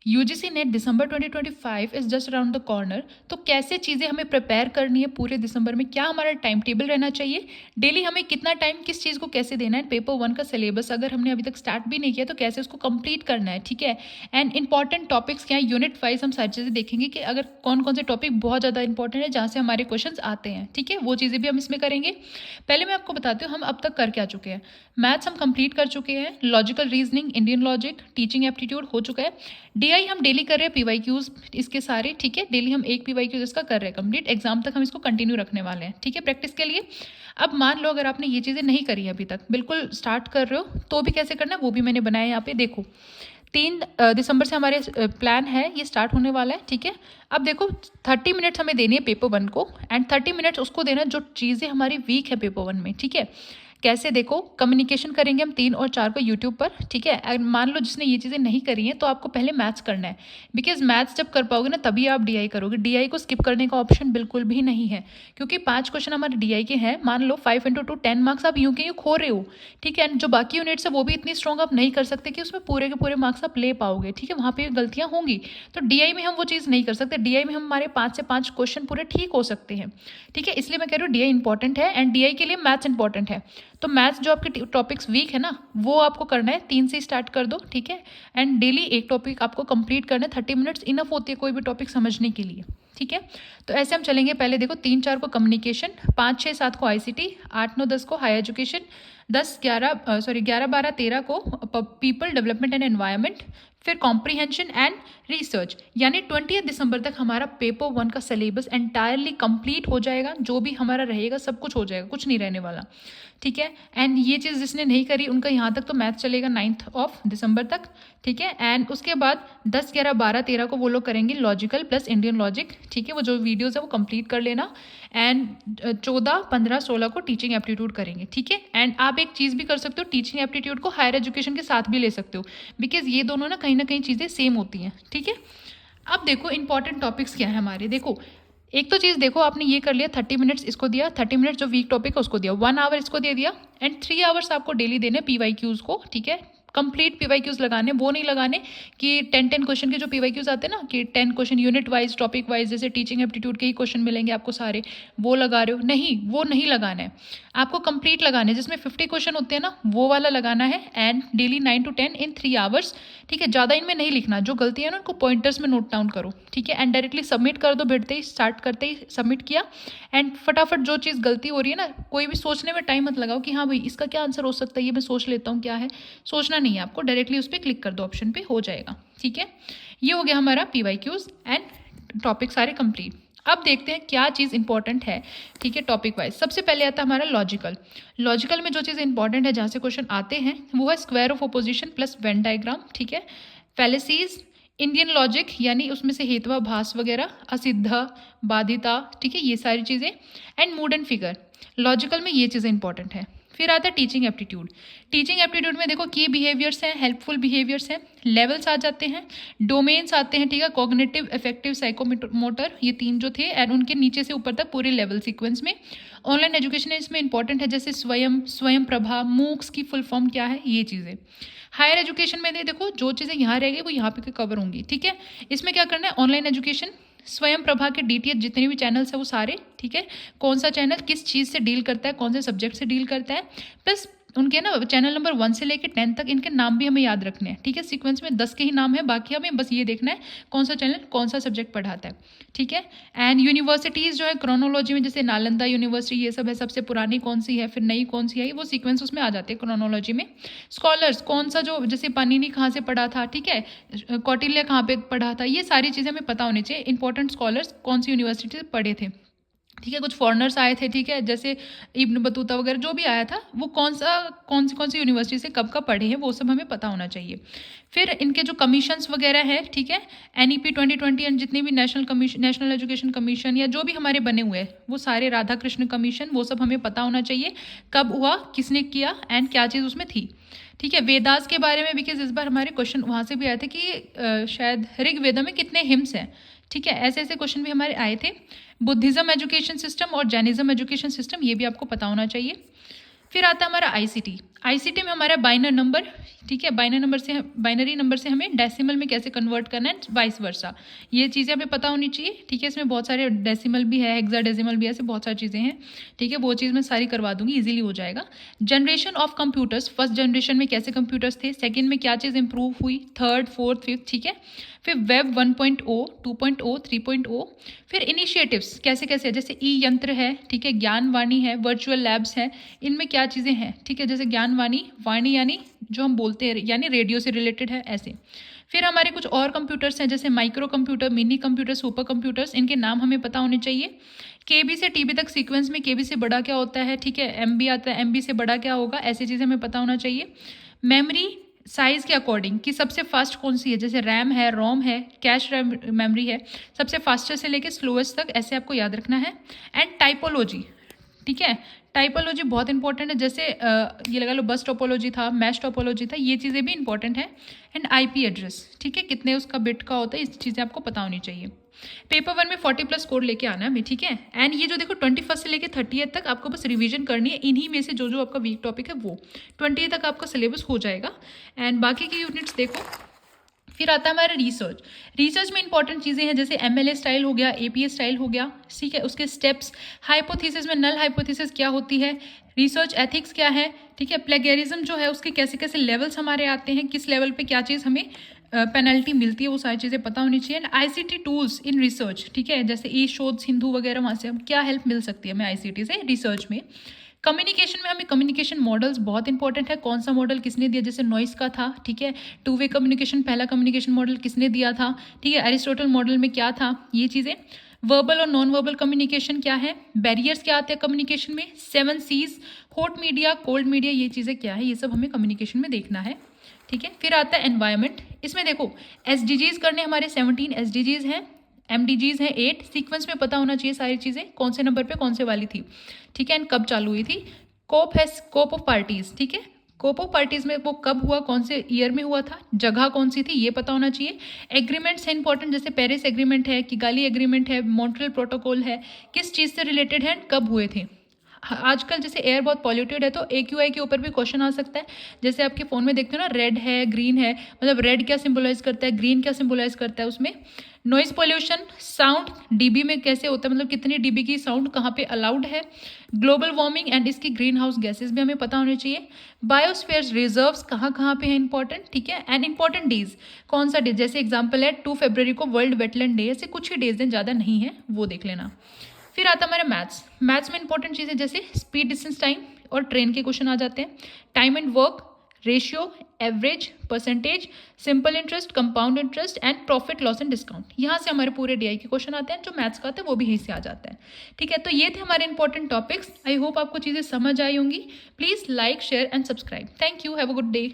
UGC net December 2025 is just around the corner. तो कैसे चीज़ें हमें प्रिपेयर करनी है पूरे दिसंबर में, क्या हमारा टाइम टेबल रहना चाहिए, डेली हमें कितना टाइम किस चीज़ को कैसे देना है, पेपर 1 का सिलेबस अगर हमने अभी तक स्टार्ट भी नहीं किया तो कैसे उसको कंप्लीट करना है, ठीक है। एंड इंपॉर्टेंट टॉपिक्स क्या है, यूनिट वाइज हम सारी चीज़ें देखेंगे कि अगर कौन कौन से टॉपिक बहुत ज़्यादा इंपॉर्टेंट है जहाँ से हमारे क्वेश्चन आते हैं, ठीक है, वो चीज़ें भी हम इसमें करेंगे। पहले मैं आपको बताती हूँ हम अब तक कर क्या चुके हैं। मैथ्स हम कंप्लीट कर चुके हैं, logical reasoning, Indian logic, teaching aptitude हो चुका है। डीआई हम डेली कर रहे हैं, पीवाईक्यूज इसके सारे, ठीक है, डेली हम एक पीवाईक्यूज इसका कर रहे हैं कंप्लीट, एग्जाम तक हम इसको कंटिन्यू रखने वाले हैं, ठीक है, प्रैक्टिस के लिए। अब मान लो अगर आपने ये चीज़ें नहीं करी अभी तक, बिल्कुल स्टार्ट कर रहे हो, तो भी कैसे करना है वो भी मैंने बनाया यहाँ पे, देखो 3 दिसंबर से हमारे प्लान है, ये स्टार्ट होने वाला है, ठीक है। अब देखो 30 मिनट्स हमें देनी है पेपर 1 को, एंड 30 मिनट्स उसको देना है जो चीज़ें हमारी वीक है पेपर 1 में, ठीक है। कैसे, देखो कम्युनिकेशन करेंगे हम 3 और 4 को यूट्यूब पर, ठीक है। अगर मान लो जिसने ये चीज़ें नहीं करी हैं तो आपको पहले मैथ्स करना है, बिकॉज मैथ्स जब कर पाओगे ना तभी आप डीआई करोगे। डीआई को स्किप करने का ऑप्शन बिल्कुल भी नहीं है, क्योंकि 5 क्वेश्चन हमारे डीआई के हैं, मान लो 5 × 2 10 मार्क्स आप यूँ के यूँ खो रहे हो, ठीक है। एंड जो बाकी यूनिट्स है वो भी इतनी स्ट्रॉन्ग आप नहीं कर सकते कि उसमें पूरे के पूरे मार्क्स आप ले पाओगे, ठीक है, वहाँ पे गलतियाँ होंगी। तो डीआई में हम वो चीज़ नहीं कर सकते, डीआई में हमारे 5 से 5 क्वेश्चन पूरे ठीक हो सकते हैं, ठीक है, इसलिए मैं कह रही हूँ डीआई इंपॉर्टेंट है, एंड डीआई के लिए मैथ्स इंपॉर्टेंट है। तो मैथ्स जो आपके टॉपिक्स वीक है ना वो आपको करना है, 3 से स्टार्ट कर दो, ठीक है। एंड डेली एक टॉपिक आपको कंप्लीट करना है, 30 मिनट्स इनफ होती है कोई भी टॉपिक समझने के लिए, ठीक है। तो ऐसे हम चलेंगे, पहले देखो 3-4 को कम्युनिकेशन, 5-6-7 को आईसीटी, 8-9-10 को हायर एजुकेशन, 11-12-13 को पीपल डेवलपमेंट एंड एनवायरनमेंट, फिर कॉम्प्रीहेंशन एंड रिसर्च। यानी 20 दिसंबर तक हमारा पेपर 1 का सिलेबस एंटायरली कंप्लीट हो जाएगा, जो भी हमारा रहेगा सब कुछ हो जाएगा, कुछ नहीं रहने वाला, ठीक है। एंड ये चीज़ जिसने नहीं करी उनका यहाँ तक तो मैथ चलेगा 9 दिसंबर तक, ठीक है। एंड उसके बाद 10-11-12-13 को वो लोग करेंगे लॉजिकल प्लस इंडियन लॉजिक, ठीक है, वो जो वीडियोज़ है वो कंप्लीट कर लेना। एंड 14-15-16 को टीचिंग एप्टीट्यूड करेंगे, ठीक है। एंड आप एक चीज़ भी कर सकते हो, टीचिंग एप्टीट्यूड को हायर एजुकेशन के साथ भी ले सकते हो, बिकॉज ये दोनों ना कहीं चीज़ें सेम होती हैं, ठीक है। अब देखो इंपॉर्टेंट टॉपिक्स क्या है हमारे, देखो एक तो चीज़ देखो, आपने ये कर लिया 30 मिनट्स इसको दिया, 30 मिनट्स जो वीक टॉपिक है उसको दिया, 1 आवर इसको दे दिया, एंड 3 आवर्स आपको डेली देने पीवाईक्यूज़ को, ठीक है। कंप्लीट पीवाईक्यूज़ लगाने, वो नहीं लगाने कि 10-10 क्वेश्चन के जो पीवाईक्यूज़ आते हैं ना कि 10 question unit wise topic wise, जैसे टीचिंग एप्टीट्यूड के ही क्वेश्चन मिलेंगे आपको सारे, वो लगा रहे हो, नहीं वो नहीं लगाना है, आपको कंप्लीट लगाना है जिसमें 50 क्वेश्चन होते हैं ना वो वाला लगाना है, and daily 9 to 10 in 3 hours, ठीक है। ज़्यादा इनमें नहीं लिखना, जो गलती है ना उनको पॉइंटर्स में नोट डाउन करो, ठीक है। एंड डायरेक्टली सबमिट कर दो, बैठते ही स्टार्ट करते ही सबमिट किया, एंड फटाफट जो चीज़ गलती हो रही है ना, कोई भी सोचने में टाइम मत लगाओ कि हाँ भाई इसका क्या आंसर हो सकता है, ये मैं सोच लेता हूँ क्या है, सोचना नहीं है आपको, डायरेक्टली उस पर क्लिक कर दो, ऑप्शन पे हो जाएगा, ठीक है। ये हो गया हमारा पीवाईक्यूज एंड टॉपिक सारे कंप्लीट। अब देखते हैं क्या चीज़ इंपॉर्टेंट है, ठीक है, टॉपिक वाइज। सबसे पहले आता है हमारा लॉजिकल। लॉजिकल में जो चीज़ इंपॉर्टेंट है जहाँ से क्वेश्चन आते हैं वो है square of opposition plus Venn diagram, ठीक है, फैलेसीज, इंडियन लॉजिक यानी उसमें से हेत्वाभास वगैरह, असिद्धा, बाधिता, ठीक है, ये सारी चीज़ें, and mood and figure. Logical में ये चीज़ें इंपॉर्टेंट है। फिर आता है टीचिंग एप्टीट्यूड। टीचिंग एप्टीट्यूड में देखो की बिहेवियर्स हैं, हेल्पफुल बिहेवियर्स हैं, लेवल्स आ जाते हैं, डोमेन्स आते हैं, ठीक है, कॉग्निटिव, इफेक्टिव, साइकोमोटर, ये 3 जो थे, एंड उनके नीचे से ऊपर तक पूरे लेवल सीक्वेंस में। ऑनलाइन एजुकेशन इसमें इंपॉर्टेंट है, जैसे स्वयं प्रभा, मूक्स की फुल फॉर्म क्या है, ये चीज़ें। हायर एजुकेशन में देखो जो चीज़ें यहाँ रहेगी वो यहाँ पे कवर होंगी, ठीक है। इसमें क्या करना है, ऑनलाइन एजुकेशन, स्वयं प्रभा के डीटीएच जितने भी चैनल्स है वो सारे, ठीक है, कौन सा चैनल किस चीज़ से डील करता है, कौन से सब्जेक्ट से डील करता है, प्लस उनके ना चैनल नंबर 1 से लेकर 10 तक इनके नाम भी हमें याद रखने हैं, ठीक है। सीक्वेंस में 10 के ही नाम है, बाकी हमें बस ये देखना है कौन सा चैनल कौन सा सब्जेक्ट पढ़ाता है, ठीक है। एंड यूनिवर्सिटीज़ जो है क्रोनोलॉजी में, जैसे नालंदा यूनिवर्सिटी ये सब है, सबसे पुरानी कौन सी है, फिर नई कौन सी है, वो सीक्वेंस उसमें आ जाते हैं क्रोनोलॉजी में। स्कॉलर्स कौन सा, जो जैसे पाणिनि कहाँ से पढ़ा था, ठीक है, कौटिल्य कहाँ पे पढ़ा था, ये सारी चीज़ें हमें पता होनी चाहिए। इंपॉर्टेंट स्कॉलर्स कौन सी यूनिवर्सिटी से पढ़े थे, ठीक है, कुछ फॉरेनर्स आए थे, ठीक है, जैसे इब्न बतूता वगैरह जो भी आया था वो कौन सी यूनिवर्सिटी से कब कब पढ़े हैं, वो सब हमें पता होना चाहिए। फिर इनके जो कमीशंस वगैरह हैं, ठीक है, एनईपी 2020 एंड जितने भी नेशनल एजुकेशन कमीशन या जो भी हमारे बने हुए हैं वो सारे, राधा कृष्ण कमीशन, वो सब हमें पता होना चाहिए कब हुआ, किसने किया, एंड क्या चीज़ उसमें थी, ठीक है। वेदास के बारे में, बिकॉज इस बार हमारे क्वेश्चन वहाँ से भी आए थे कि शायद ऋग्वेदा में कितने हिम्स हैं, ठीक है, ऐसे ऐसे क्वेश्चन भी हमारे आए थे। बुद्धिज्म एजुकेशन सिस्टम और जैनिज्म एजुकेशन सिस्टम, ये भी आपको पता होना चाहिए। फिर आता है हमारा आईसीटी। आईसीटी में हमारा बाइनर नंबर, ठीक है, बाइनरी नंबर से हमें डेसिमल में कैसे कन्वर्ट करना है, वाइस वर्सा, ये चीज़ें हमें पता होनी चाहिए, ठीक है। इसमें बहुत सारे डेसिमल भी है, हेक्साडेसिमल भी है, ऐसे बहुत सारी चीज़ें हैं, ठीक है। वो चीज़ मैं सारी करवा दूंगी, इजीली हो जाएगा। Generation of computers, first generation में कैसे कंप्यूटर्स थे, सेकेंड में क्या चीज़ इंप्रूव हुई, थर्ड फोर्थ फिफ्थ, ठीक है। फिर वेब 1.0, 2.0, 3.0। फिर इनिशिएटिव्स कैसे कैसे है, जैसे ई यंत्र है, ठीक है, ज्ञानवाणी है, वर्चुअल लैब्स है, इनमें क्या चीज़ें हैं, ठीक है। जैसे ज्ञानवाणी, वाणी यानी जो हम बोलते हैं, यानी रेडियो से रिलेटेड है, ऐसे। फिर हमारे कुछ और कंप्यूटर्स हैं, जैसे micro computer, mini computer, super computers, इनके नाम हमें पता होने चाहिए। केबी से टीबी तक सीक्वेंस में केबी से बड़ा क्या होता है, ठीक है, एमबी आता है, एमबी से बड़ा क्या होगा, ऐसी चीज़ें हमें पता होना चाहिए। मेमोरी साइज़ के अकॉर्डिंग कि सबसे फास्ट कौन सी है, जैसे रैम है, रोम है, कैश रैम मेमोरी है, सबसे फास्टेस्ट से लेके स्लोएस्ट तक, ऐसे आपको याद रखना है। एंड टाइपोलॉजी, ठीक है, टाइपोलॉजी बहुत इंपॉर्टेंट है, जैसे ये लगा लो बस टोपोलॉजी था, मैश टोपोलॉजी था, ये चीज़ें भी इंपॉर्टेंट है। एंड आईपी एड्रेस, ठीक है, कितने उसका बिट का होता है, इस चीज़ें आपको पता होनी चाहिए। पेपर 1 में 40+ कोड लेके आना है हमें, ठीक है। एंड ये जो देखो 21 से लेके 30 तक आपको बस रिवीजन करनी है, इन्हीं में से जो जो आपका वीक टॉपिक है वो 20 तक आपका सिलेबस हो जाएगा। एंड बाकी की यूनिट्स देखो। फिर आता है हमारा रिसर्च। रिसर्च में इंपॉर्टेंट चीज़ें हैं, जैसे एमएलए स्टाइल हो गया, एपीए स्टाइल हो गया, ठीक है, उसके स्टेप्स। हाइपोथेसिस में नल हाइपोथेसिस क्या होती है, रिसर्च एथिक्स क्या है, ठीक है, प्लेगरिज्म जो है उसके कैसे कैसे लेवल्स हमारे आते हैं, किस लेवल पे क्या चीज़ हमें पेनल्टी मिलती है, वो सारी चीज़ें पता होनी चाहिए। आईसीटी टूल्स इन रिसर्च, ठीक है, जैसे ई शोध सिंधु वगैरह, वहाँ से हम क्या हेल्प मिल सकती है हमें आईसीटी से रिसर्च में। कम्युनिकेशन में हमें कम्युनिकेशन मॉडल्स बहुत इंपॉर्टेंट है, कौन सा मॉडल किसने दिया, जैसे नॉइस का था, ठीक है, 2 वे कम्युनिकेशन पहला कम्युनिकेशन मॉडल किसने दिया था, ठीक है, एरिस्टोटल मॉडल में क्या था, ये चीज़ें। वर्बल और नॉन वर्बल कम्युनिकेशन क्या है, बैरियर्स क्या आते हैं कम्युनिकेशन में, 7 C's, hot media, cold media, ये चीज़ें क्या है, ये सब हमें कम्युनिकेशन में देखना है, ठीक है। फिर आता है एनवायरनमेंट। इसमें देखो SDGs करने हमारे 17 SDGs हैं, MDGs हैं 8, सीक्वेंस में पता होना चाहिए सारी चीज़ें, कौन से नंबर पे कौन से वाली थी, ठीक है, एंड कब चालू हुई थी। कोप है, स्कोप ऑफ पार्टीज, ठीक है, स्कोप ऑफ पार्टीज में वो कब हुआ, कौन से ईयर में हुआ था, जगह कौन सी थी, ये पता होना चाहिए। एग्रीमेंट्स है इंपॉर्टेंट, जैसे पेरिस एग्रीमेंट है, किगाली एग्रीमेंट है, मॉन्ट्रियल प्रोटोकॉल है, किस चीज़ से रिलेटेड है, कब हुए थे। आजकल जैसे एयर बहुत पॉल्यूटेड है तो AQI के ऊपर भी क्वेश्चन आ सकता है, जैसे आपके फ़ोन में देखते हो ना, रेड है, ग्रीन है, मतलब रेड क्या सिंबलाइज करता है, ग्रीन क्या सिंबलाइज करता है उसमें। नॉइज पोल्यूशन, साउंड डीबी में कैसे होता है, मतलब कितनी डीबी की साउंड कहाँ पे अलाउड है। ग्लोबल वार्मिंग एंड इसकी ग्रीन हाउस गैसेज भी हमें पता होने चाहिए। बायोस्फीयर्स रिजर्व्स कहाँ कहाँ पे है इंपॉर्टेंट, ठीक है। एंड इंपॉर्टेंट डेज, कौन सा डे, जैसे एग्जाम्पल है 2 फरवरी को वर्ल्ड वेटलैंड डे, ऐसे कुछ ही डेज हैं, ज़्यादा नहीं है, वो देख लेना। फिर आता हमारा मैथ्स। मैथ्स में इंपॉर्टेंट चीज़ें जैसे स्पीड, डिस्टेंस, टाइम और ट्रेन के क्वेश्चन आ जाते हैं। Time and work, ratio, average, percentage, simple interest, compound interest and profit, loss and discount, यहाँ से हमारे पूरे DI के क्वेश्चन आते हैं। जो मैथ्स का आता है वो भी यहीं से आ जाता है, ठीक है। तो ये थे हमारे इंपॉर्टेंट टॉपिक्स। आई होप आपको चीज़ें समझ आई होंगी। Please like, share and subscribe. Thank you, have a good day.